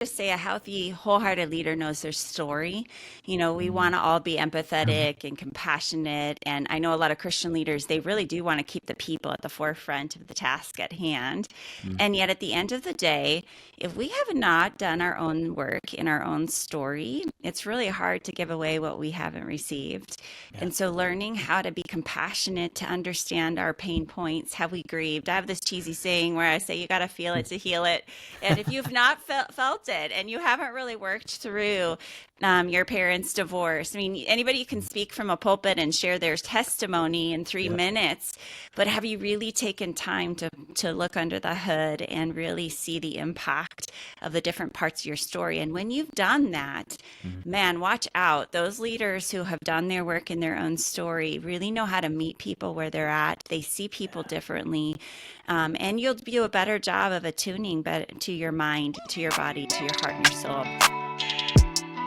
just say a healthy, wholehearted leader knows their story. We want to all be empathetic and compassionate. And I know a lot of Christian leaders, they really do want to keep the people at the forefront of the task at hand. Mm. And yet, at the end of the day, if we have not done our own work in our own story, it's really hard to give away what we haven't received. Yeah. And so, learning how to be compassionate, to understand our pain points, have we grieved? I have this cheesy saying where I say, you got to feel it to heal it. And if you've not felt it and you haven't really worked through your parents' divorce, I mean, anybody can speak from a pulpit and share their testimony in 3 minutes, but have you really taken time to look under the hood and really see the impact of the different parts of your story? And when you've done that, man, watch out. Those leaders who have done their work in their own story really know how to meet people where they're at. They see people differently. And you'll do a better job of attuning to your mind, to your body, to your heart and your soul.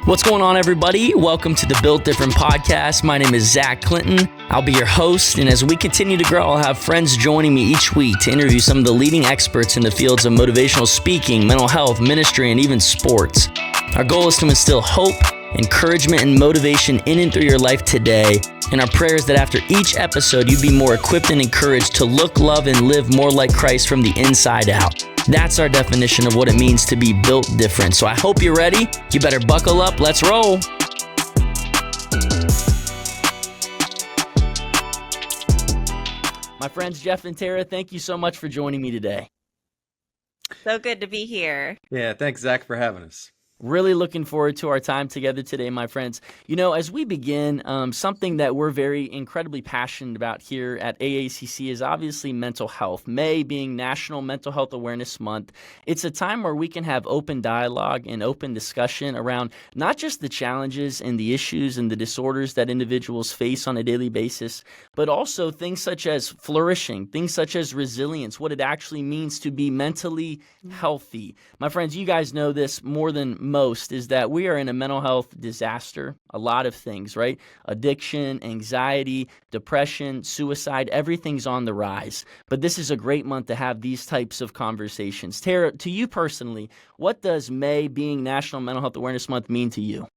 What's going on, everybody? Welcome to the Built Different podcast. My name is Zach Clinton. I'll be your host, and as we continue to grow, I'll have friends joining me each week to interview some of the leading experts in the fields of motivational speaking, mental health, ministry, and even sports. Our goal is to instill hope, encouragement, and motivation in and through your life today. And our prayer is that after each episode, you'd be more equipped and encouraged to look, love, and live more like Christ from the inside out. That's our definition of what it means to be built different. So I hope you're ready. You better buckle up. Let's roll. My friends Jeff and Terra, thank you so much for joining me today. So good to be here. Yeah, thanks, Zach, for having us. Really looking forward to our time together today, my friends. You know, as we begin, something that we're very incredibly passionate about here at AACC is obviously mental health. May being National Mental Health Awareness Month, it's a time where we can have open dialogue and open discussion around not just the challenges and the issues and the disorders that individuals face on a daily basis, but also things such as flourishing, things such as resilience, what it actually means to be mentally healthy. My friends, you guys know this more than most, is that we are in a mental health disaster. A lot of things, right? Addiction, anxiety, depression, suicide, everything's on the rise. But this is a great month to have these types of conversations. Terra, to you personally, what does May being National Mental Health Awareness Month mean to you?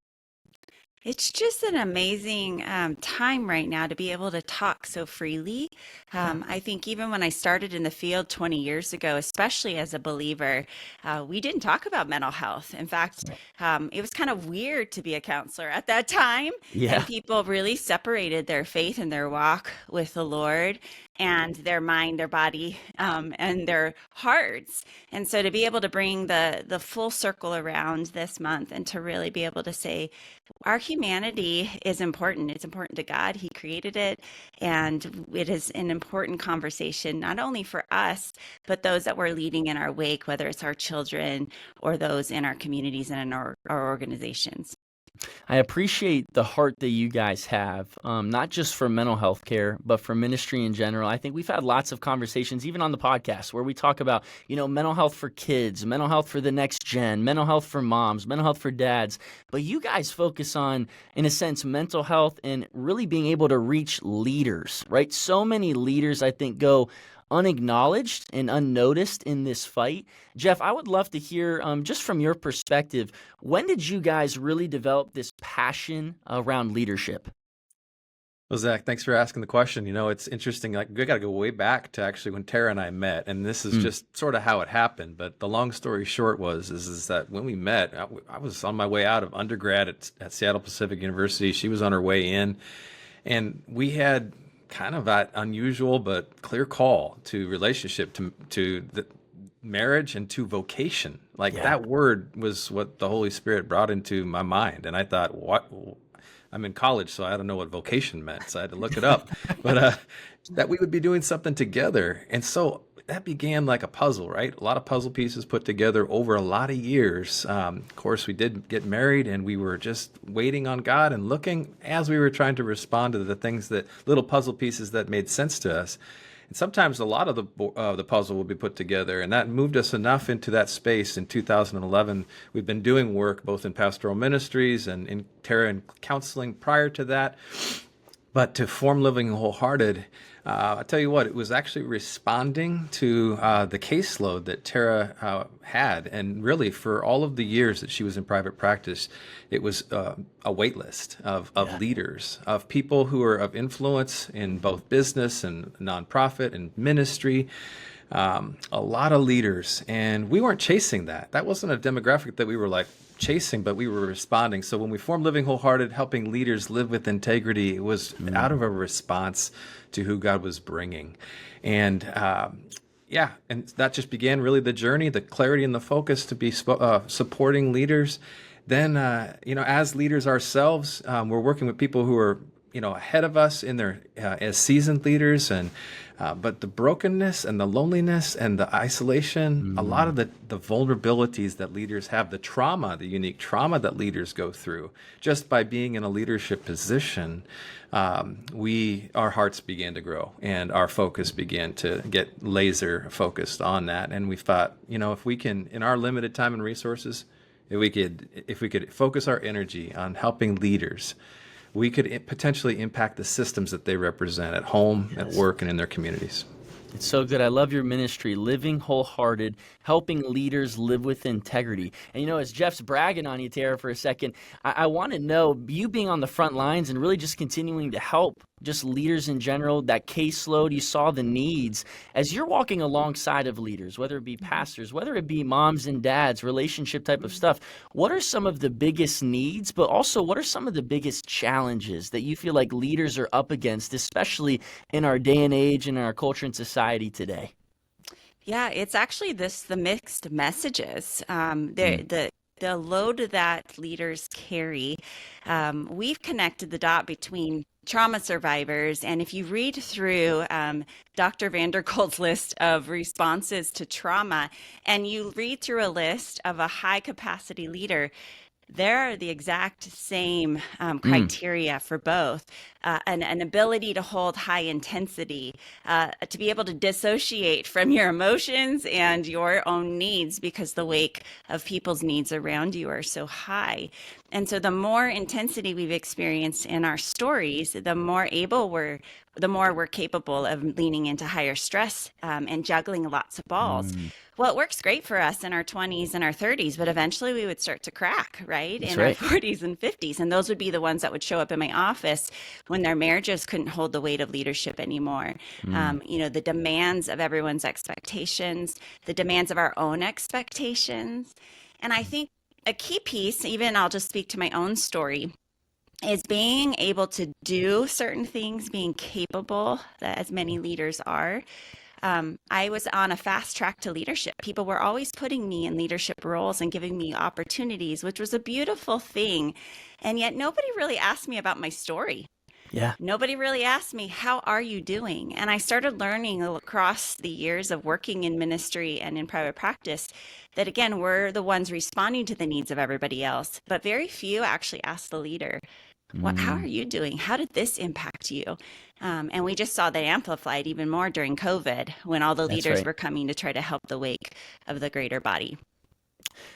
It's just an amazing time right now to be able to talk so freely. I think even when I started in the field 20 years ago, especially as a believer, we didn't talk about mental health. In fact, it was kind of weird to be a counselor at that time. Yeah. And people really separated their faith and their walk with the Lord and their mind, their body, and their hearts. And so to be able to bring the full circle around this month and to really be able to say, our humanity is important. It's important to God. He created it. And it is an important conversation, not only for us, but those that we're leading in our wake, whether it's our children or those in our communities and in our organizations. I appreciate the heart that you guys have, not just for mental health care, but for ministry in general. I think we've had lots of conversations, even on the podcast, where we talk about, mental health for kids, mental health for the next gen, mental health for moms, mental health for dads. But you guys focus on, in a sense, mental health and really being able to reach leaders, right? So many leaders, I think, go unacknowledged and unnoticed in this fight. Jeff, I would love to hear, just from your perspective, when did you guys really develop this passion around leadership? Well, Zach, thanks for asking the question. It's interesting. Like, we got to go way back to actually when Tara and I met, and this is just sort of how it happened. But the long story short is that when we met, I was on my way out of undergrad at Seattle Pacific University. She was on her way in, and we had kind of that unusual but clear call to relationship, to the marriage and to vocation. That word was what the Holy Spirit brought into my mind. And I thought, what? I'm in college, so I don't know what vocation meant. So I had to look it up. But that we would be doing something together. And so that began like a puzzle, right? A lot of puzzle pieces put together over a lot of years. Of course, we did get married, and we were just waiting on God and looking as we were trying to respond to the things, that little puzzle pieces that made sense to us. And sometimes a lot of the puzzle will be put together, and that moved us enough into that space. In 2011, we've been doing work both in pastoral ministries and in Terra and counseling prior to that. But to form Living Wholehearted, I tell you what, it was actually responding to the caseload that Tara had. And really, for all of the years that she was in private practice, it was a wait list of leaders, of people who are of influence in both business and nonprofit and ministry. A lot of leaders. And we weren't chasing that. That wasn't a demographic that we were like chasing, but we were responding. So when we formed Living Wholehearted, helping leaders live with integrity, it was out of a response to who God was bringing. And and that just began really the journey, the clarity and the focus to be supporting leaders. Then, as leaders ourselves, we're working with people who are, ahead of us in their as seasoned leaders, and but the brokenness and the loneliness and the isolation, a lot of the vulnerabilities that leaders have, the trauma, the unique trauma that leaders go through, just by being in a leadership position, our hearts began to grow and our focus began to get laser focused on that. And we thought, if we can, in our limited time and resources, if we could focus our energy on helping leaders, we could potentially impact the systems that they represent at home, at work, and in their communities. It's so good. I love your ministry, Living Wholehearted, helping leaders live with integrity. And, as Jeff's bragging on you, Tara, for a second, I want to know, you being on the front lines and really just continuing to help just leaders in general, that caseload, you saw the needs. As you're walking alongside of leaders, whether it be pastors, whether it be moms and dads, relationship type of stuff, what are some of the biggest needs, but also what are some of the biggest challenges that you feel like leaders are up against, especially in our day and age and in our culture and society today? Yeah, it's actually the mixed messages. The load that leaders carry. We've connected the dot between trauma survivors, and if you read through Dr. Vanderkolk's list of responses to trauma, and you read through a list of a high capacity leader, they're the exact same criteria for both. An ability to hold high intensity, to be able to dissociate from your emotions and your own needs because the wake of people's needs around you are so high. And so the more intensity we've experienced in our stories, the more we're capable of leaning into higher stress and juggling lots of balls. Well, it works great for us in our 20s and our 30s, but eventually we would start to crack, right? That's in right. our 40s and 50s. And those would be the ones that would show up in my office when their marriages couldn't hold the weight of leadership anymore. The demands of everyone's expectations, the demands of our own expectations. And I think a key piece, even I'll just speak to my own story, is being able to do certain things, being capable, as many leaders are. I was on a fast track to leadership. People were always putting me in leadership roles and giving me opportunities, which was a beautiful thing. And yet nobody really asked me about my story. Yeah. Nobody really asked me, how are you doing? And I started learning across the years of working in ministry and in private practice that, again, we're the ones responding to the needs of everybody else. But very few actually asked the leader, how are you doing? How did this impact you? And we just saw that amplified even more during COVID when all the leaders were coming to try to help the wake of the greater body.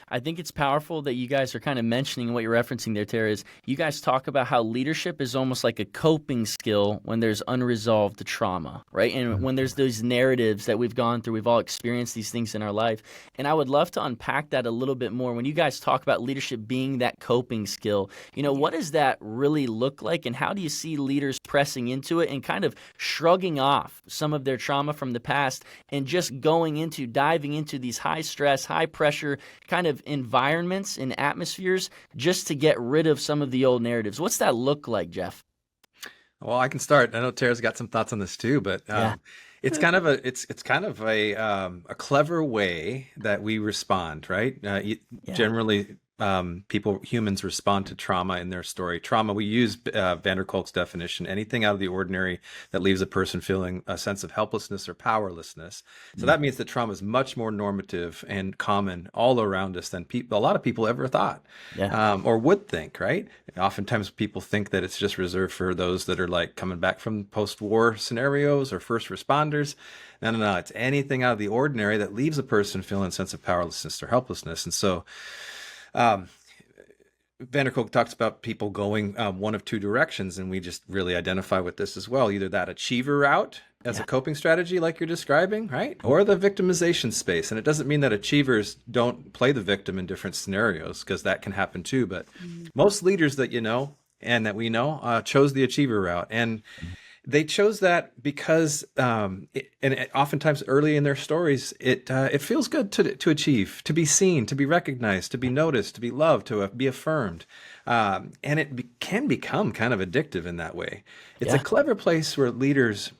I think it's powerful that you guys are kind of mentioning what you're referencing there, Tara, is you guys talk about how leadership is almost like a coping skill when there's unresolved trauma, right? And when there's those narratives that we've gone through, we've all experienced these things in our life. And I would love to unpack that a little bit more. When you guys talk about leadership being that coping skill, what does that really look like? And how do you see leaders pressing into it and kind of shrugging off some of their trauma from the past and just diving into these high stress, high pressure kind of environments and atmospheres just to get rid of some of the old narratives? What's that look like, Jeff? Well, I can start. I know Tara's got some thoughts on this too, but it's kind of a clever way that we respond, right? Generally, humans respond to trauma in their story. Trauma, we use Vanderkolk's definition, anything out of the ordinary that leaves a person feeling a sense of helplessness or powerlessness. So that means that trauma is much more normative and common all around us than a lot of people ever thought or would think, right? Oftentimes people think that it's just reserved for those that are like coming back from post-war scenarios or first responders. No. It's anything out of the ordinary that leaves a person feeling a sense of powerlessness or helplessness. And so Vanderkolk talks about people going one of two directions, and we just really identify with this as well. Either that achiever route as a coping strategy, like you're describing, right? Or the victimization space. And it doesn't mean that achievers don't play the victim in different scenarios, because that can happen too. But most leaders that you know and that we know chose the achiever route. And they chose that because, oftentimes early in their stories, it feels good to achieve, to be seen, to be recognized, to be noticed, to be loved, to be affirmed, and can become kind of addictive in that way. It's a clever place where leaders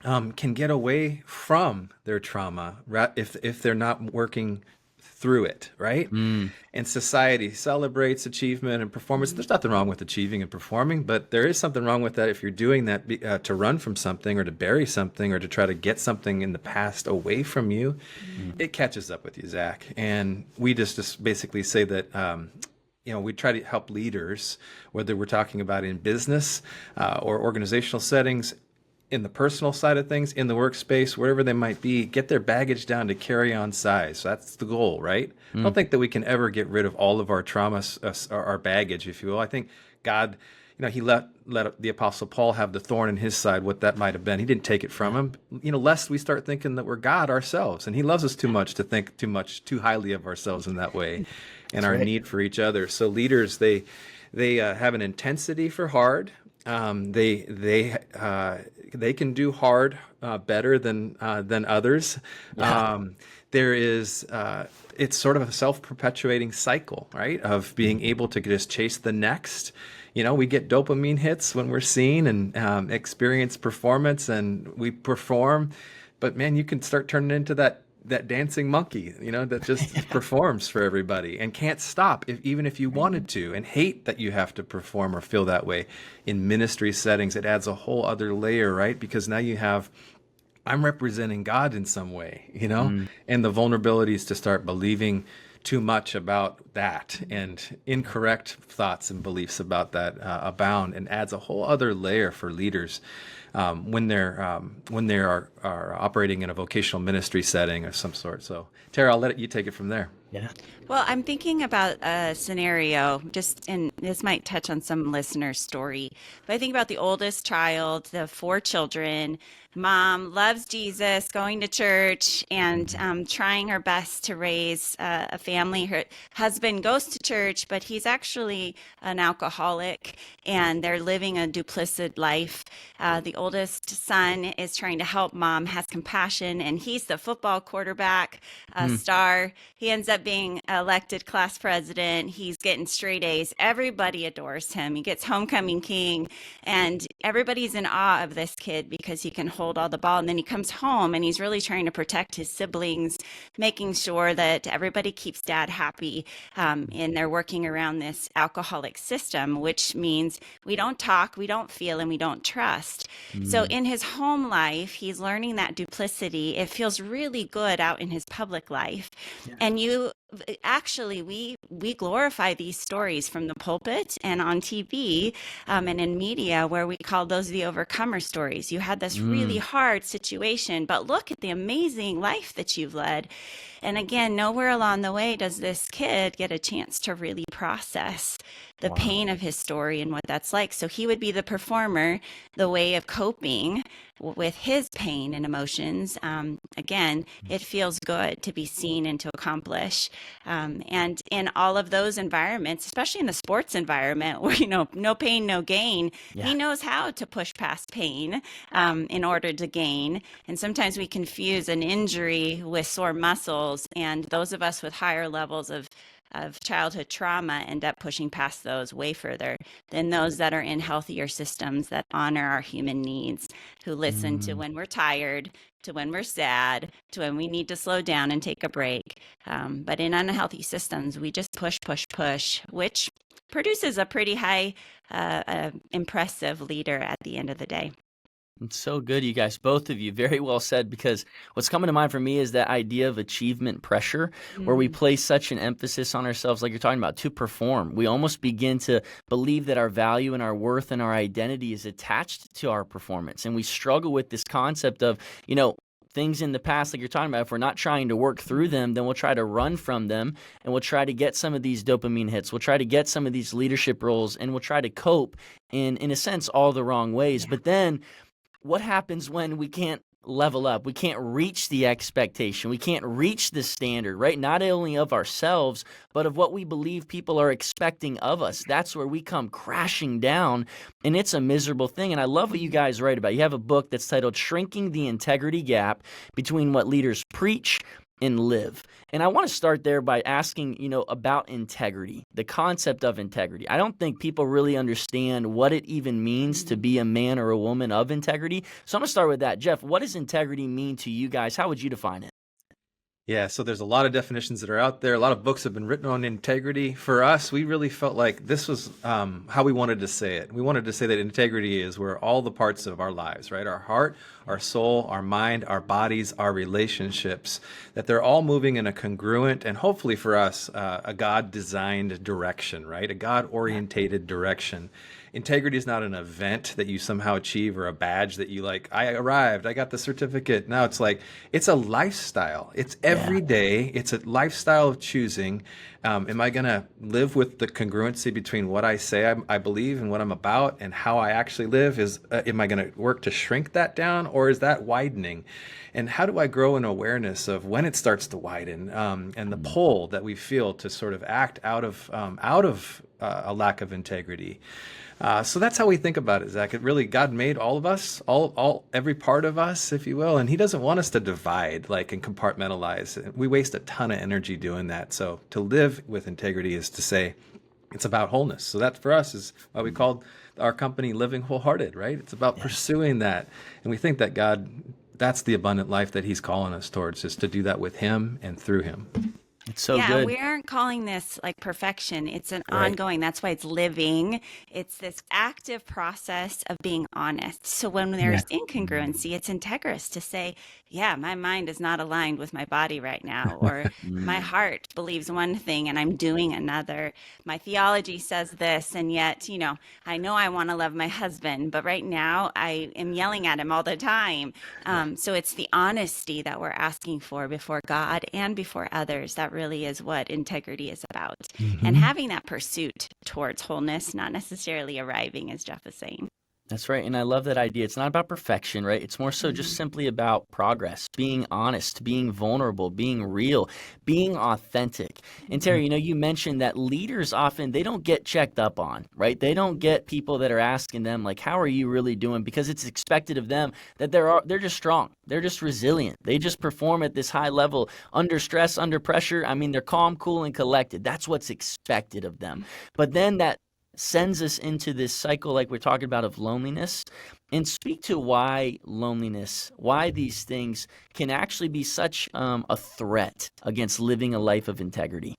can get away from their trauma if they're not working through it, right? And society celebrates achievement and performance. There's nothing wrong with achieving and performing, but there is something wrong with that if you're doing that to run from something or to bury something or to try to get something in the past away from you. It catches up with you, Zach. And we just basically say that we try to help leaders, whether we're talking about in business or organizational settings, in the personal side of things, in the workspace, wherever they might be, get their baggage down to carry-on size. So that's the goal, right? I don't think that we can ever get rid of all of our traumas, our baggage, if you will. I think God, he let the Apostle Paul have the thorn in his side, what that might have been. He didn't take it from him, lest we start thinking that we're God ourselves. And he loves us too much to think too highly of ourselves in that way, and our need for each other. So leaders, they have an intensity for hard. They can do hard better than others. There is it's sort of a self-perpetuating cycle, right? Of being able to just chase the next. We get dopamine hits when we're seen and experience performance, and we perform. But man, you can start turning into that dancing monkey, that just performs for everybody and can't stop even if you wanted to, and hate that you have to perform or feel that way. In ministry settings, it adds a whole other layer, right? Because now I'm representing God in some way, and the vulnerabilities to start believing too much about that, and incorrect thoughts and beliefs about that abound, and adds a whole other layer for leaders when they are operating in a vocational ministry setting of some sort. So, Tara, I'll let you take it from there. Yeah. Well, I'm thinking about a scenario, and this might touch on some listener's story, but I think about the oldest child, the 4 children. Mom loves Jesus, going to church, and trying her best to raise a family. Her husband goes to church, but he's actually an alcoholic, and they're living a duplicit life. The oldest son is trying to help mom, has compassion, and he's the football quarterback star. He ends up being elected class president. He's getting straight A's. Everybody adores him. He gets homecoming king, and everybody's in awe of this kid because he can hold all the ball. And then he comes home and he's really trying to protect his siblings, making sure that everybody keeps dad happy. And they're working around this alcoholic system, which means we don't talk, we don't feel, and we don't trust. So in his home life, he's learning that duplicity. It feels really good out in his public life. And we glorify these stories from the pulpit and on TV and in media, where we call those the overcomer stories. You had this really hard situation, but look at the amazing life that you've led. And again, nowhere along the way does this kid get a chance to really process the pain of his story and what that's like. So he would be the performer, the way of coping with his pain and emotions. Again, it feels good to be seen and to accomplish. And in all of those environments, especially in the sports environment where, no pain, no gain, he knows how to push past pain in order to gain. And sometimes we confuse an injury with sore muscles, and those of us with higher levels of childhood trauma end up pushing past those way further than those that are in healthier systems that honor our human needs, who listen to when we're tired, to when we're sad, to when we need to slow down and take a break. But in unhealthy systems, we just push, which produces a pretty high, impressive leader at the end of the day. It's so good, you guys, both of you. Very well said, because what's coming to mind for me is that idea of achievement pressure, where we place such an emphasis on ourselves, like you're talking about, to perform. We almost begin to believe that our value and our worth and our identity is attached to our performance. And we struggle with this concept of, things in the past, like you're talking about, if we're not trying to work through them, then we'll try to run from them, and we'll try to get some of these dopamine hits. We'll try to get some of these leadership roles, and we'll try to cope in a sense, all the wrong ways. But then what happens when we can't level up? We can't reach the expectation. We can't reach the standard, right? Not only of ourselves, but of what we believe people are expecting of us. That's where we come crashing down, and it's a miserable thing. And I love what you guys write about. You have a book that's titled Shrinking the Integrity Gap Between What Leaders Preach and Live. And I want to start there by asking, about integrity, the concept of integrity. I don't think people really understand what it even means to be a man or a woman of integrity. So I'm going to start with that. Jeff, what does integrity mean to you guys? How would you define it? Yeah, so there's a lot of definitions that are out there. A lot of books have been written on integrity. For us, we really felt like this was how we wanted to say it. We wanted to say that integrity is where all the parts of our lives, right? Our heart, our soul, our mind, our bodies, our relationships, that they're all moving in a congruent and hopefully for us, a God-designed direction, right? A God-orientated direction. Integrity is not an event that you somehow achieve or a badge that you like, I arrived, I got the certificate. No, it's like, it's a lifestyle. It's every day. It's a lifestyle of choosing. Am I going to live with the congruency between what I say I believe and what I'm about and how I actually live? Am I going to work to shrink that down, or is that widening? And how do I grow an awareness of when it starts to widen and the pull that we feel to sort of act out of a lack of integrity? So that's how we think about it, Zach. It really, God made all of us, every part of us, if you will, and He doesn't want us to divide, like, and compartmentalize. We waste a ton of energy doing that. So to live with integrity is to say it's about wholeness. So that for us is why we called our company Living Wholehearted, right? It's about pursuing that. And we think that God, that's the abundant life that He's calling us towards, is to do that with Him and through Him. It's so Yeah, good. we aren't calling this like perfection. It's an ongoing, that's why it's living. It's this active process of being honest. So when there's incongruency, it's integrous to say, yeah, my mind is not aligned with my body right now, or my heart believes one thing and I'm doing another. My theology says this, and yet, I know I want to love my husband, but right now I am yelling at him all the time. So it's the honesty that we're asking for before God and before others. That really is what integrity is about. And having that pursuit towards wholeness, not necessarily arriving, as Jeff is saying. That's right. And I love that idea. It's not about perfection, right? It's more so just simply about progress, being honest, being vulnerable, being real, being authentic. And Terry, you mentioned that leaders often, they don't get checked up on, right? They don't get people that are asking them, like, how are you really doing? Because it's expected of them that they're just strong. They're just resilient. They just perform at this high level under stress, under pressure. I mean, they're calm, cool, and collected. That's what's expected of them. But then that sends us into this cycle like we're talking about of loneliness. And speak to why loneliness, why these things can actually be such a threat against living a life of integrity.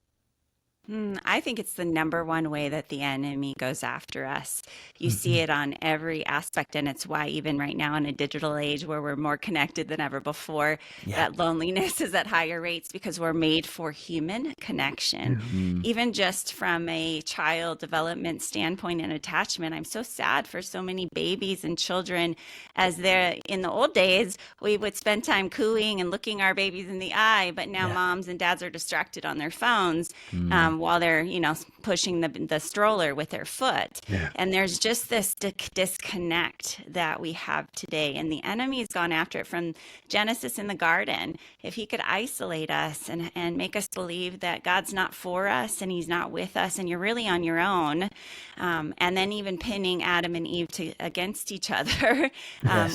I think it's the number one way that the enemy goes after us. You see it on every aspect, and it's why even right now in a digital age where we're more connected than ever before, that loneliness is at higher rates, because we're made for human connection. Even just from a child development standpoint and attachment, I'm so sad for so many babies and children, as they're in the old days, we would spend time cooing and looking our babies in the eye, but now moms and dads are distracted on their phones. While they're, pushing the stroller with their foot. And there's just this disconnect that we have today. And the enemy's gone after it from Genesis in the garden. If he could isolate us and make us believe that God's not for us and He's not with us and you're really on your own, and then even pinning Adam and Eve against each other,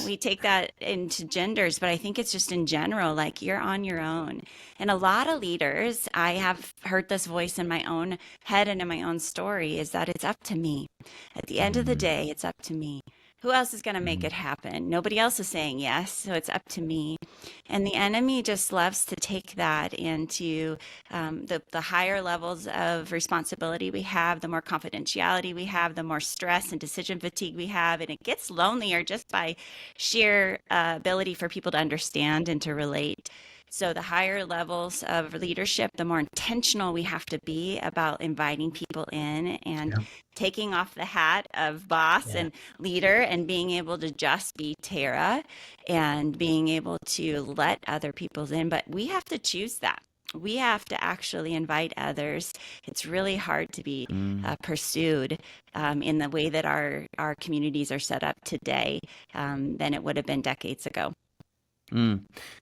we take that into genders, but I think it's just in general, like, you're on your own. And a lot of leaders, I have heard this voice in my own head and in my own story, is that it's up to me. At the end of the day, it's up to me. Who else is going to make it happen? Nobody else is saying yes, so it's up to me. And the enemy just loves to take that into the higher levels of responsibility we have, the more confidentiality we have, the more stress and decision fatigue we have, and it gets lonelier just by sheer ability for people to understand and to relate. So the higher levels of leadership, the more intentional we have to be about inviting people in and taking off the hat of boss and leader and being able to just be Terra and being able to let other people in. But we have to choose that. We have to actually invite others. It's really hard to be pursued in the way that our communities are set up today than it would have been decades ago.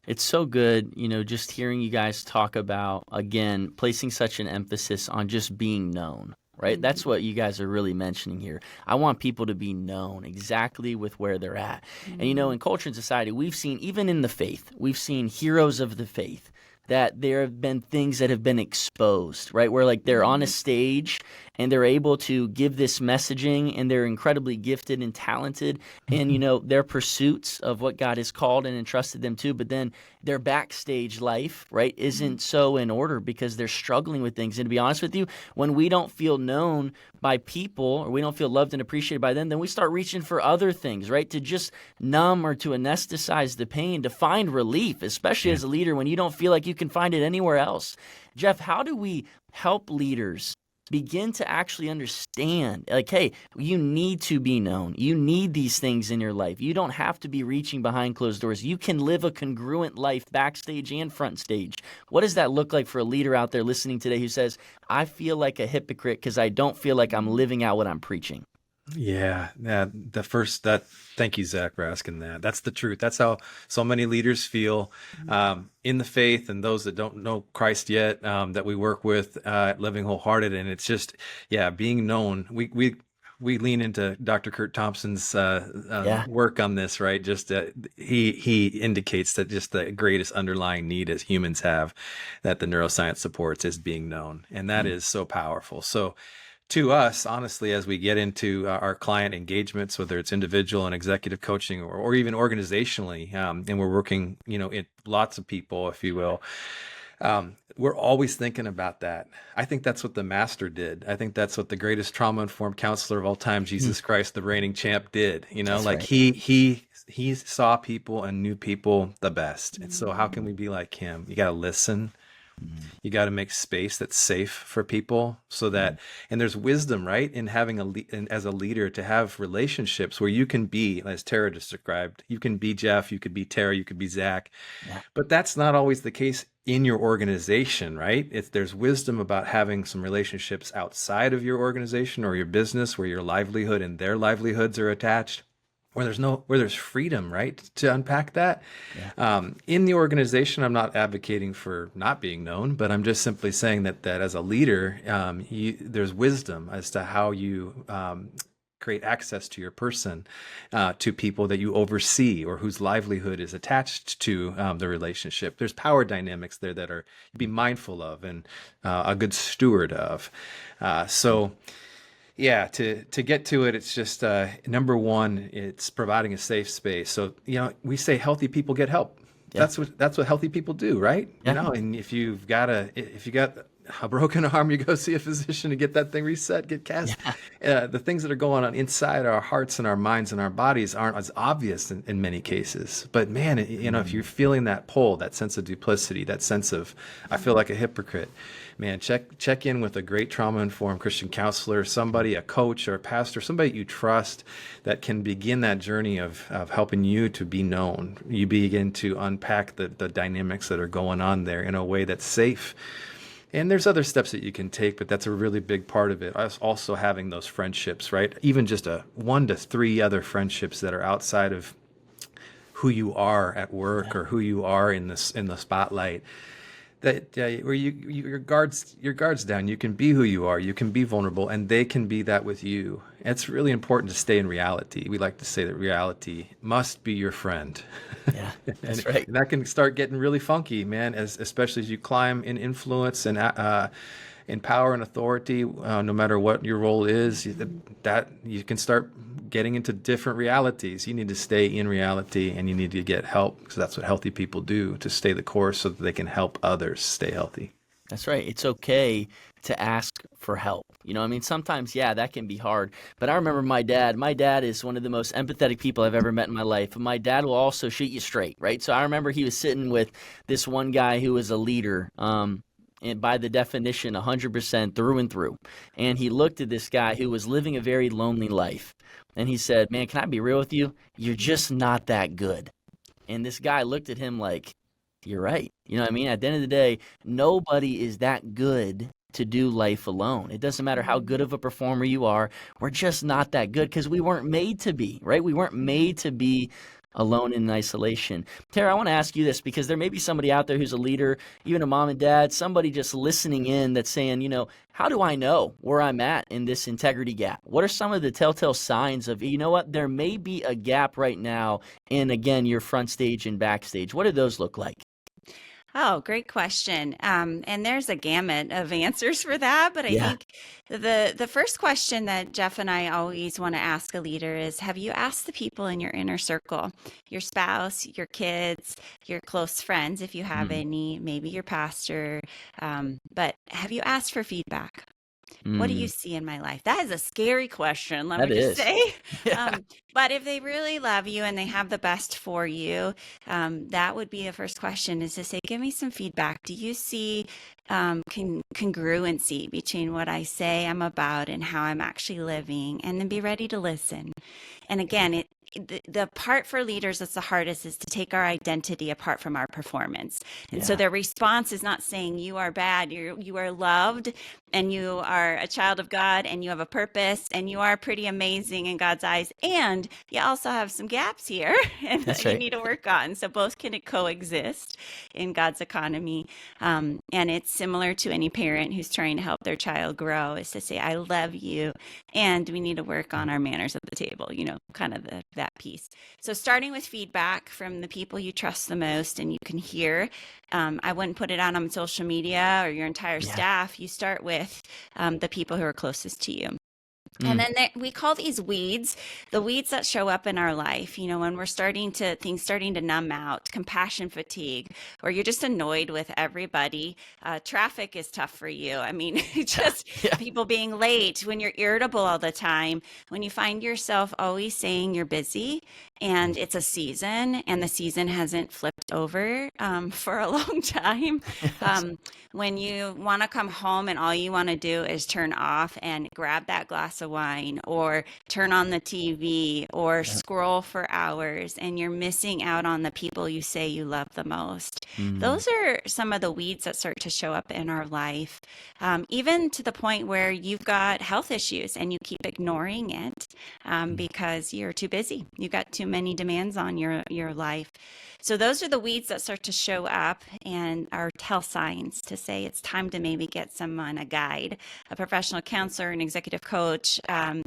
It's so good, just hearing you guys talk about, again, placing such an emphasis on just being known, right? That's what you guys are really mentioning here. I want people to be known exactly with where they're at. And, in culture and society, we've seen, even in the faith, we've seen heroes of the faith, that there have been things that have been exposed, right? Where like they're on a stage and they're able to give this messaging and they're incredibly gifted and talented in, their pursuits of what God has called and entrusted them to. But then their backstage life, right, isn't so in order because they're struggling with things. And to be honest with you, when we don't feel known by people or we don't feel loved and appreciated by them, then we start reaching for other things, right? To just numb or to anesthetize the pain, to find relief, especially as a leader when you don't feel like you can find it anywhere else. Jeff, how do we help leaders begin to actually understand, like, hey, you need to be known. You need these things in your life. You don't have to be reaching behind closed doors. You can live a congruent life backstage and front stage. What does that look like for a leader out there listening today who says, I feel like a hypocrite because I don't feel like I'm living out what I'm preaching? Yeah. Thank you, Zach, for asking that. That's the truth. That's how so many leaders feel in the faith and those that don't know Christ yet that we work with at Living Wholehearted. And it's just, being known. We lean into Dr. Kurt Thompson's work on this, right? Just he indicates that just the greatest underlying need as humans have that the neuroscience supports is being known. And that is so powerful. So to us, honestly, as we get into our client engagements, whether it's individual and executive coaching or even organizationally, and we're working, in lots of people, if you will, we're always thinking about that. I think that's what the master did. I think that's what the greatest trauma-informed counselor of all time, Jesus Christ, the reigning champ, did. That's right. He saw people and knew people the best. And so how can we be like him? You got to listen. You got to make space that's safe for people so that, and there's wisdom, right? In having as a leader to have relationships where you can be, as Terra just described, you can be Jeff, you could be Terra, you could be Zach, but that's not always the case in your organization, right? There's wisdom about having some relationships outside of your organization or your business where your livelihood and their livelihoods are attached. Where there's freedom, right, to unpack that. In the organization, I'm not advocating for not being known, but I'm just simply saying that as a leader, there's wisdom as to how you create access to your person, to people that you oversee or whose livelihood is attached to the relationship. There's power dynamics there that are be mindful of and a good steward of. Yeah, to get to it, it's just number one, it's providing a safe space. So, we say healthy people get help. That's what healthy people do, right? And if you got a broken arm, you go see a physician to get that thing reset, get cast. The things that are going on inside our hearts and our minds and our bodies aren't as obvious in many cases. But man, if you're feeling that pull, that sense of duplicity, that sense of, I feel like a hypocrite, man, check in with a great trauma-informed Christian counselor, somebody, a coach or a pastor, somebody you trust that can begin that journey of helping you to be known. You begin to unpack the dynamics that are going on there in a way that's safe. And there's other steps that you can take, but that's a really big part of it. Also having those friendships, right? Even just 1 to 3 other friendships that are outside of who you are at work or who you are in the spotlight. That where your guards down. You can be who you are. You can be vulnerable, and they can be that with you. It's really important to stay in reality. We like to say that reality must be your friend. Yeah, that's right. And that can start getting really funky, man. Especially as you climb in influence and in power and authority, no matter what your role is, that you can start getting into different realities. You need to stay in reality and you need to get help because that's what healthy people do, to stay the course so that they can help others stay healthy. That's right. It's okay to ask for help. I mean, sometimes, yeah, that can be hard. But I remember my dad. My dad is one of the most empathetic people I've ever met in my life. But my dad will also shoot you straight, right? So I remember he was sitting with this one guy who was a leader, and by the definition, 100% through and through. And he looked at this guy who was living a very lonely life. And he said, man, can I be real with you? You're just not that good. And this guy looked at him like, you're right. You know what I mean? At the end of the day, nobody is that good to do life alone. It doesn't matter how good of a performer you are. We're just not that good because we weren't made to be, right? We weren't made to be alone in isolation. Tara, I want to ask you this because there may be somebody out there who's a leader, even a mom and dad, somebody just listening in that's saying, how do I know where I'm at in this integrity gap? What are some of the telltale signs of, what, there may be a gap right now in, again, your front stage and backstage? What do those look like? Oh, great question. And there's a gamut of answers for that. But I think the first question that Jeff and I always want to ask a leader is, have you asked the people in your inner circle, your spouse, your kids, your close friends, if you have any, maybe your pastor, but have you asked for feedback? What do you see in my life? That is a scary question, let me just say. Yeah. But if they really love you and they have the best for you, that would be the first question, is to say, give me some feedback. Do you see congruency between what I say I'm about and how I'm actually living? And then be ready to listen. And again, the part for leaders that's the hardest is to take our identity apart from our performance. And so their response is not saying you are bad, you are loved, and you are a child of God, and you have a purpose, and you are pretty amazing in God's eyes, and you also have some gaps here and that you need to work on. So both can coexist in God's economy. And it's similar to any parent who's trying to help their child grow, is to say, I love you, and we need to work on our manners at the table, kind of that piece. So starting with feedback from the people you trust the most and you can hear. I wouldn't put it out on social media or your entire staff. You start with the people who are closest to you. And then we call these weeds, the weeds that show up in our life, when we're things starting to numb out, compassion fatigue, or you're just annoyed with everybody. Traffic is tough for you. I mean, just people being late, when you're irritable all the time, when you find yourself always saying you're busy and it's a season and the season hasn't flipped over for a long time. When you want to come home and all you want to do is turn off and grab that glass of wine or turn on the TV or scroll for hours, and you're missing out on the people you say you love the most. Those are some of the weeds that start to show up in our life, even to the point where you've got health issues and you keep ignoring it because you're too busy. You've got too many demands on your life. So those are the weeds that start to show up and are tell signs to say it's time to maybe get someone, a guide, a professional counselor, an executive coach, a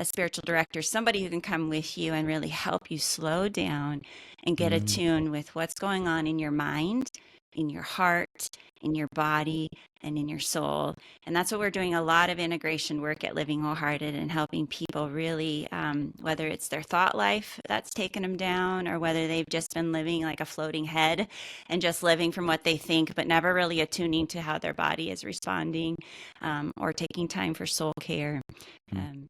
spiritual director, somebody who can come with you and really help you slow down and get attuned with what's going on in your mind, in your heart, in your body, and in your soul. And that's what we're doing a lot of integration work at Living Wholehearted, and helping people really, whether it's their thought life that's taken them down, or whether they've just been living like a floating head and just living from what they think, but never really attuning to how their body is responding, or taking time for soul care.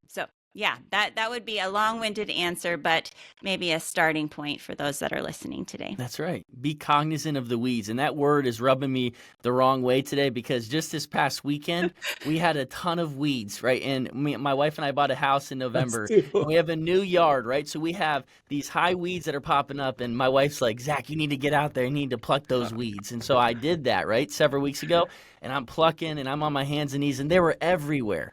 So yeah, that would be a long-winded answer, but maybe a starting point for those that are listening today. That's right. Be cognizant of the weeds. And that word is rubbing me the wrong way today, because just this past weekend, we had a ton of weeds, right? And my wife and I bought a house in November, and we have a new yard, right? So we have these high weeds that are popping up, and my wife's like, Zach, you need to get out there. You need to pluck those weeds. And so I did that, right, several weeks ago, and I'm plucking, and I'm on my hands and knees, and they were everywhere.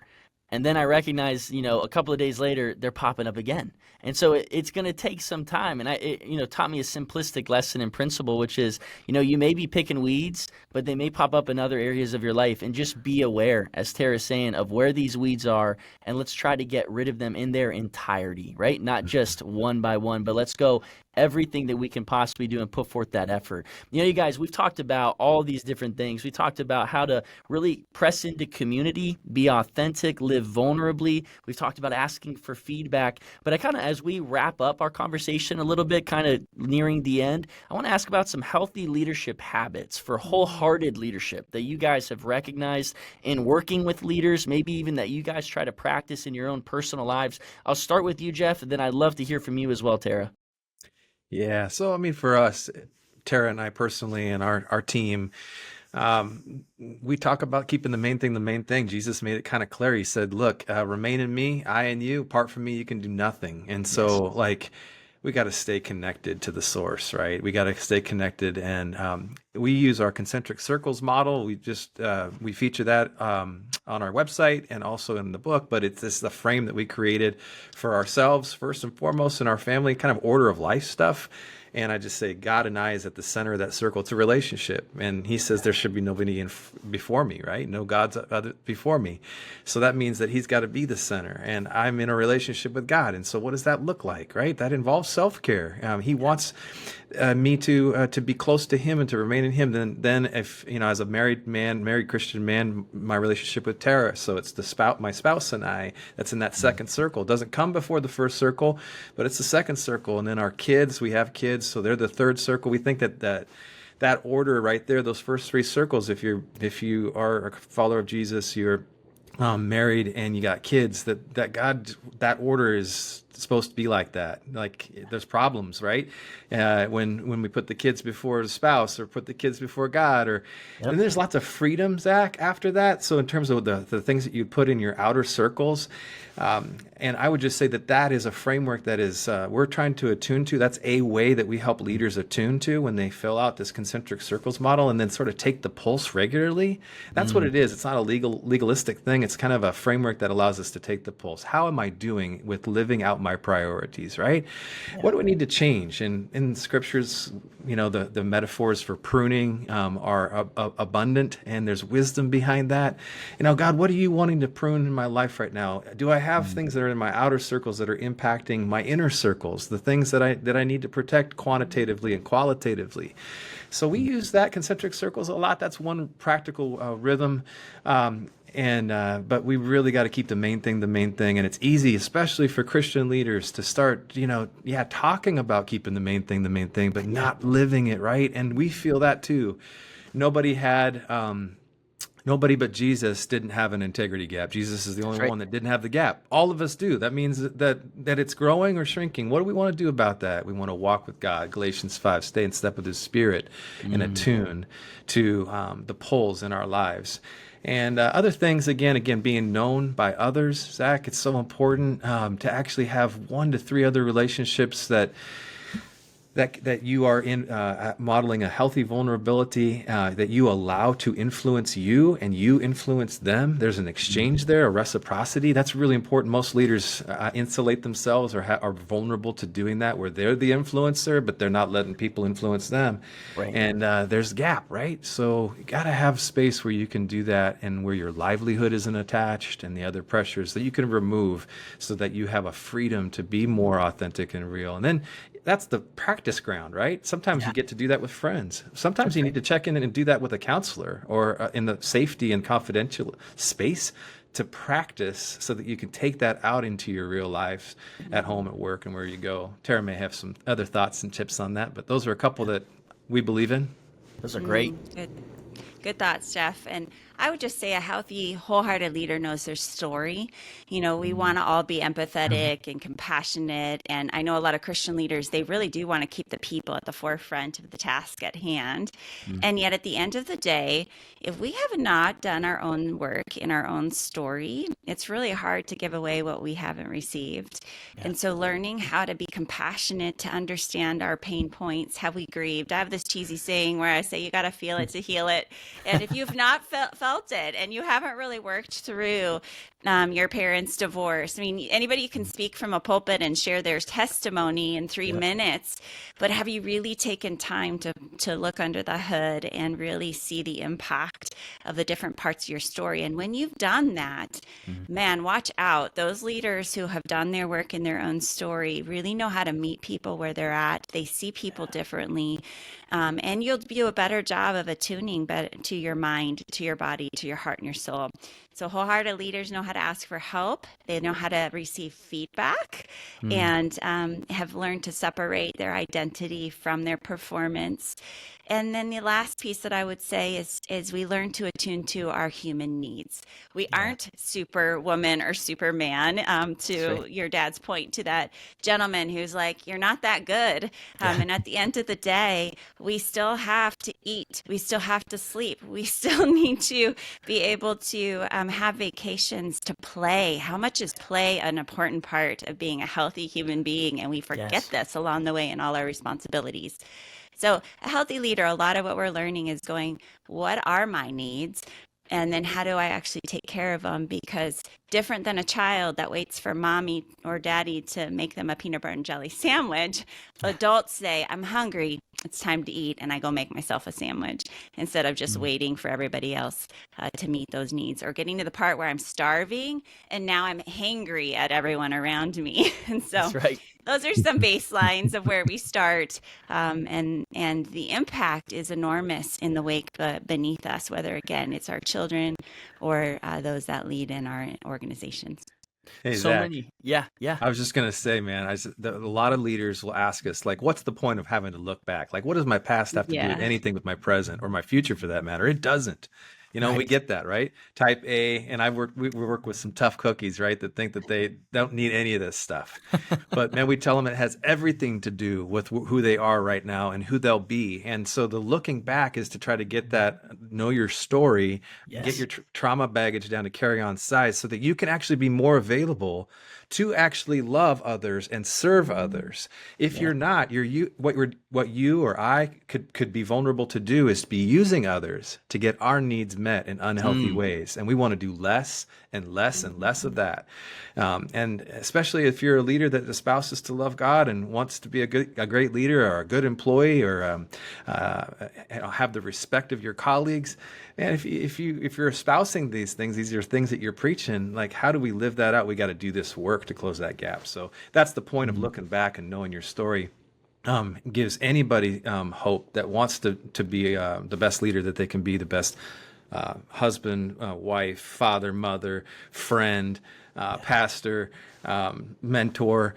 And then I recognize, a couple of days later, they're popping up again. And so it's going to take some time. And it taught me a simplistic lesson and principle, which is, you may be picking weeds, but they may pop up in other areas of your life. And just be aware, as Tara's saying, of where these weeds are. And let's try to get rid of them in their entirety, right? Not just one by one, but let's go everything that we can possibly do and put forth that effort. You guys, we've talked about all these different things. We talked about how to really press into community, be authentic, live vulnerably. We've talked about asking for feedback. But I kind of, as we wrap up our conversation a little bit, kind of nearing the end, I want to ask about some healthy leadership habits for wholehearted leadership that you guys have recognized in working with leaders, maybe even that you guys try to practice in your own personal lives. I'll start with you, Jeff, and then I'd love to hear from you as well, Terra. Yeah. So, I mean, for us, Tara and I personally and our team, we talk about keeping the main thing the main thing. Jesus made it kind of clear. He said, look, remain in me, I in you. Apart from me, you can do nothing. And so, like, we got to stay connected to the source, right? We got to stay connected. And we use our concentric circles model. We feature that on our website and also in the book, but it's the frame that we created for ourselves, first and foremost, in our family, kind of order of life stuff. And I just say God and I is at the center of that circle. It's a relationship. And he says there should be nobody before me, right? No gods before me. So that means that he's got to be the center. And I'm in a relationship with God. And so what does that look like, right? That involves self-care. He wants me to be close to him and to remain in him. Then if, as a married Christian man, my relationship with Tara. So it's my spouse and I, that's in that second circle. It doesn't come before the first circle, but it's the second circle. And then our kids, we have kids. So they're the third circle. We think that order right there, those first three circles, if you are a follower of Jesus, you're married and you got kids, that order is supposed to be like that. Like there's problems, right? When we put the kids before the spouse or put the kids before God, and there's lots of freedom, Zach, after that. So in terms of the things that you put in your outer circles, and I would just say that is a framework that is we're trying to attune to. That's a way that we help leaders attune to when they fill out this concentric circles model and then sort of take the pulse regularly. That's what it is. It's not a legalistic thing. It's kind of a framework that allows us to take the pulse. How am I doing with living out my priorities, right? Yeah. What do I need to change? And in scriptures, the metaphors for pruning are abundant, and there's wisdom behind that. God, what are you wanting to prune in my life right now? Do I have things that are in my outer circles that are impacting my inner circles, the things that I need to protect quantitatively and qualitatively? So we use that concentric circles a lot. That's one practical rhythm. But we really got to keep the main thing. And it's easy, especially for Christian leaders, to start, talking about keeping the main thing, but not living it, right? And we feel that too. Nobody but Jesus didn't have an integrity gap. Jesus is the only one that didn't have the gap. All of us do. That means that it's growing or shrinking. What do we want to do about that? We want to walk with God. Galatians 5, stay in step with his spirit and attune to the pulls in our lives. And other things, again, being known by others. Zach, it's so important to actually have 1 to 3 other relationships that you are in modeling a healthy vulnerability that you allow to influence you and you influence them. There's an exchange there, a reciprocity. That's really important. Most leaders insulate themselves or are vulnerable to doing that, where they're the influencer, but they're not letting people influence them. Right. And there's a gap, right? So you got to have space where you can do that and where your livelihood isn't attached and the other pressures that you can remove so that you have a freedom to be more authentic and real. And then that's the practice ground, right? Sometimes you get to do that with friends. Sometimes you need to check in and do that with a counselor or in the safety and confidential space to practice so that you can take that out into your real life at home, at work, and where you go. Tara may have some other thoughts and tips on that, but those are a couple that we believe in. Those are great. Good thoughts, Jeff. And I would just say a healthy, wholehearted leader knows their story. We want to all be empathetic and compassionate. And I know a lot of Christian leaders, they really do want to keep the people at the forefront of the task at hand. And yet at the end of the day, if we have not done our own work in our own story, it's really hard to give away what we haven't received. And so learning how to be compassionate, to understand our pain points, have we grieved? I have this cheesy saying where I say, you got to feel it to heal it. And if you've not felt it and you haven't really worked through your parents' divorce. I mean, anybody can speak from a pulpit and share their testimony in 3 minutes, but have you really taken time to look under the hood and really see the impact of the different parts of your story? And when you've done that, man, watch out. Those leaders who have done their work in their own story really know how to meet people where they're at. They see people differently. And you'll do a better job of attuning to your mind, to your body, to your heart, and your soul. So wholehearted leaders know how to ask for help. They know how to receive feedback and have learned to separate their identity from their performance. And then the last piece that I would say is we learn to attune to our human needs. We aren't superwoman or superman, to your dad's point, to that gentleman who's like, you're not that good. And at the end of the day, we still have to eat. We still have to sleep. We still need to be able to have vacations, to play. How much is play an important part of being a healthy human being? And we forget this along the way in all our responsibilities. So a healthy leader, a lot of what we're learning is going, what are my needs? And then how do I actually take care of them? Because different than a child that waits for mommy or daddy to make them a peanut butter and jelly sandwich, adults say, I'm hungry, it's time to eat, and I go make myself a sandwich instead of just waiting for everybody else to meet those needs, or getting to the part where I'm starving and now I'm hangry at everyone around me. And so those are some baselines of where we start, and the impact is enormous in the wake beneath us, whether, again, it's our children or those that lead in our organizations. Hey, So Zach, many. I was just going to say, man, a lot of leaders will ask us, like, what's the point of having to look back? Like, what does my past have to do with anything with my present or my future for that matter? It doesn't. You know, we get that, right? Type A, and we work with some tough cookies, right? That think that they don't need any of this stuff. But man, we tell them it has everything to do with who they are right now and who they'll be. And so the looking back is to try to get that, know your story, get your trauma baggage down to carry on size so that you can actually be more available to actually love others and serve others. If you're not, what you or I could be vulnerable to do is to be using others to get our needs met in unhealthy ways. And we want to do less and less and less of that. And especially if you're a leader that espouses to love God and wants to be a great leader or a good employee or have the respect of your colleagues. Man, if you're espousing these are things that you're preaching. Like, how do we live that out? We got to do this work to close that gap. So that's the point of looking back and knowing your story. Gives anybody hope that wants to be the best leader that they can be, the best husband, wife, father, mother, friend, pastor, mentor.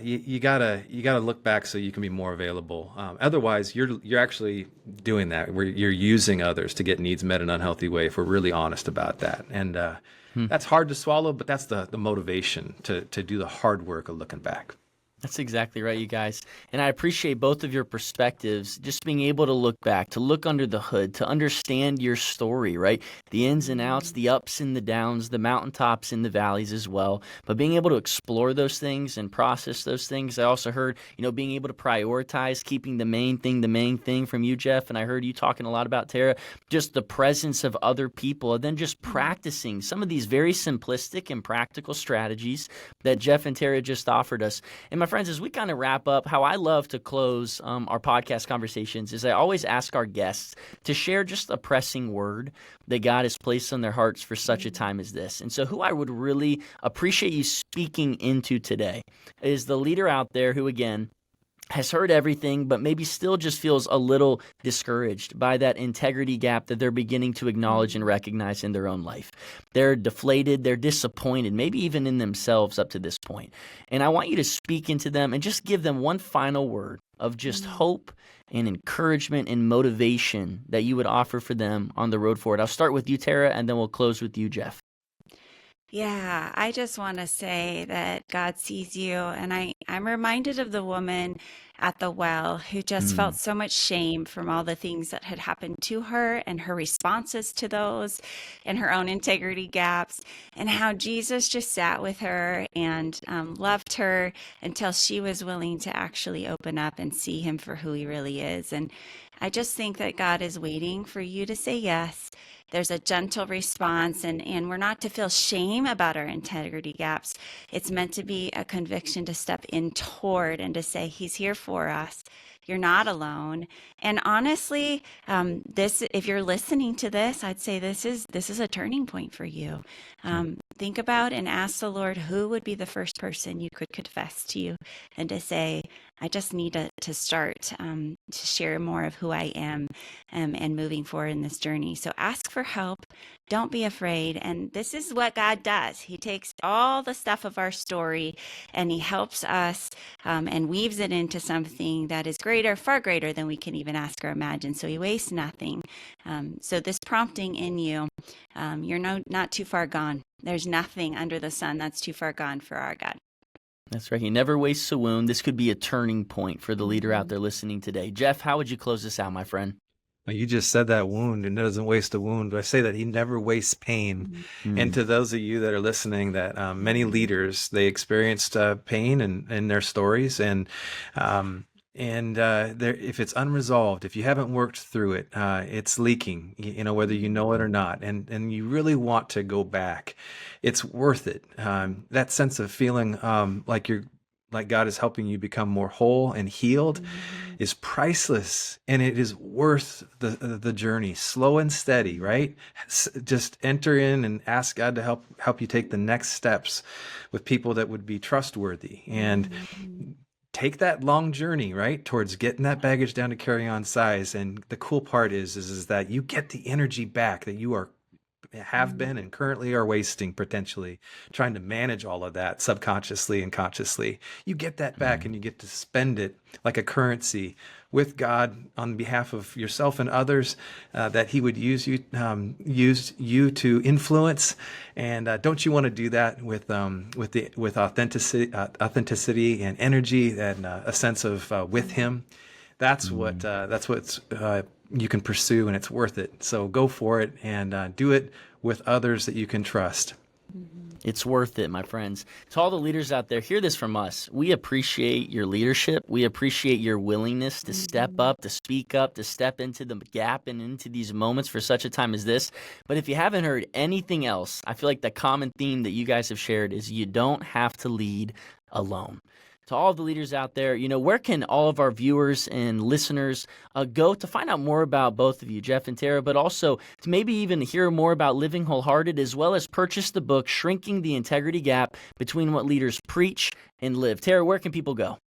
You gotta look back so you can be more available. Otherwise, you're actually doing that, where you're using others to get needs met in an unhealthy way. If we're really honest about that, and that's hard to swallow, but that's the motivation to do the hard work of looking back. That's exactly right, you guys. And I appreciate both of your perspectives, just being able to look back, to look under the hood, to understand your story, right? The ins and outs, the ups and the downs, the mountaintops and the valleys as well. But being able to explore those things and process those things. I also heard, being able to prioritize, keeping the main thing from you, Jeff. And I heard you talking a lot about, Terra, just the presence of other people, and then just practicing some of these very simplistic and practical strategies that Jeff and Terra just offered us. And my friends, as we kind of wrap up, how I love to close our podcast conversations is I always ask our guests to share just a pressing word that God has placed on their hearts for such a time as this. And so who I would really appreciate you speaking into today is the leader out there who, again, has heard everything, but maybe still just feels a little discouraged by that integrity gap that they're beginning to acknowledge and recognize in their own life. They're deflated, they're disappointed, maybe even in themselves up to this point. And I want you to speak into them and just give them one final word of just hope and encouragement and motivation that you would offer for them on the road forward. I'll start with you, Terra, and then we'll close with you, Jeff. Yeah, I just want to say that God sees you. And I'm reminded of the woman at the well who just felt so much shame from all the things that had happened to her and her responses to those and her own integrity gaps, and how Jesus just sat with her and loved her until she was willing to actually open up and see him for who he really is. And I just think that God is waiting for you to say yes, there's a gentle response, and we're not to feel shame about our integrity gaps. It's meant to be a conviction to step in toward and to say, He's here for us. You're not alone. And honestly, this, if you're listening to this, I'd say this is a turning point for you. Think about and ask the Lord, who would be the first person you could confess to you and to say, I just need to start to share more of who I am, and moving forward in this journey. So ask for help. Don't be afraid. And this is what God does. He takes all the stuff of our story and He helps us, and weaves it into something that is greater, far greater than we can even ask or imagine. So He wastes nothing. So this prompting in you, you're not too far gone. There's nothing under the sun that's too far gone for our God. That's right. He never wastes a wound. This could be a turning point for the leader out there listening today. Jeff, how would you close this out, my friend? Well, you just said that wound, and it doesn't waste a wound. I say that He never wastes pain. And to those of you that are listening, that many leaders, they experienced pain in their stories, and if it's unresolved, if you haven't worked through it, it's leaking, whether you know it or not, and you really want to go back. It's worth it. That sense of feeling like God is helping you become more whole and healed is priceless, and it is worth the journey. Slow and steady, right? Just enter in and ask God to help you take the next steps with people that would be trustworthy, and take that long journey, right, towards getting that baggage down to carry-on size. And the cool part is that you get the energy back that you have been and currently are wasting, potentially trying to manage all of that subconsciously and consciously. You get that back, and you get to spend it like a currency with God on behalf of yourself and others, that He would use you to influence. And don't you want to do that with authenticity and energy, and a sense of with Him? That's what you can pursue, and it's worth it. So go for it, and do it with others that you can trust. It's worth it, my friends. To all the leaders out there, hear this from us. We appreciate your leadership. We appreciate your willingness to step up, to speak up, to step into the gap and into these moments for such a time as this. But if you haven't heard anything else, I feel like the common theme that you guys have shared is you don't have to lead alone. To all the leaders out there, where can all of our viewers and listeners go to find out more about both of you, Jeff and Terra, but also to maybe even hear more about Living Wholehearted, as well as purchase the book, Shrinking the Integrity Gap Between What Leaders Preach and Live? Terra, where can people go?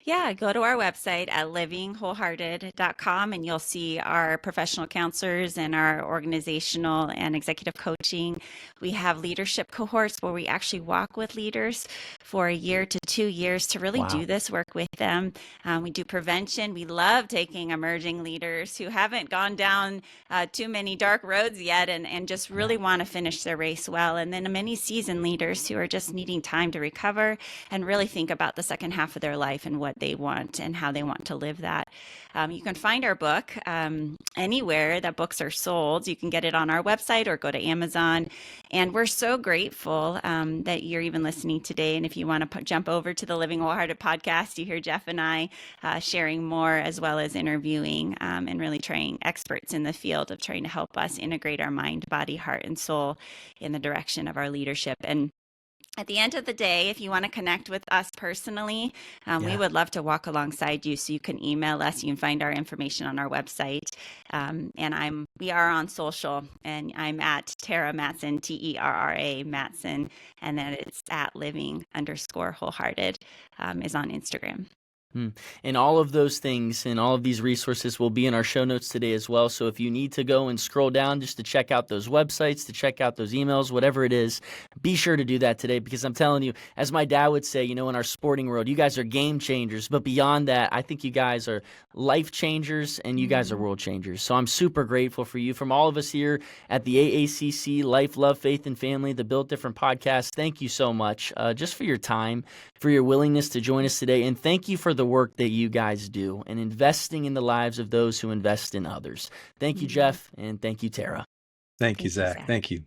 Yeah, go to our website at livingwholehearted.com, and you'll see our professional counselors and our organizational and executive coaching. We have leadership cohorts where we actually walk with leaders for a year to 2 years to really do this work with them. We do prevention. We love taking emerging leaders who haven't gone down too many dark roads yet, and just really want to finish their race well. And then many seasoned leaders who are just needing time to recover and really think about the second half of their life and what they want and how they want to live that. You can find our book anywhere that books are sold. You can get it on our website or go to Amazon. And we're so grateful that you're even listening today. And if you want to jump over to the Living Wholehearted podcast, you hear Jeff and I sharing more, as well as interviewing and really trying experts in the field of trying to help us integrate our mind, body, heart, and soul in the direction of our leadership. And at the end of the day, if you want to connect with us personally, we would love to walk alongside you. So you can email us. You can find our information on our website. And we are on social, and I'm at Terra Mattson, Terra Mattson, and then it's at living_wholehearted is on Instagram. And all of those things and all of these resources will be in our show notes today as well. So if you need to go and scroll down just to check out those websites, to check out those emails, whatever it is, be sure to do that today, because I'm telling you, as my dad would say, in our sporting world, you guys are game changers. But beyond that, I think you guys are life changers, and you guys are world changers. So I'm super grateful for you. From all of us here at the AACC Life, Love, Faith, and Family, the Built Different podcast, thank you so much just for your time, for your willingness to join us today. And thank you for the work that you guys do and investing in the lives of those who invest in others. Thank you, Jeff, and thank you, Terra. Thank you, Zach. Thank you.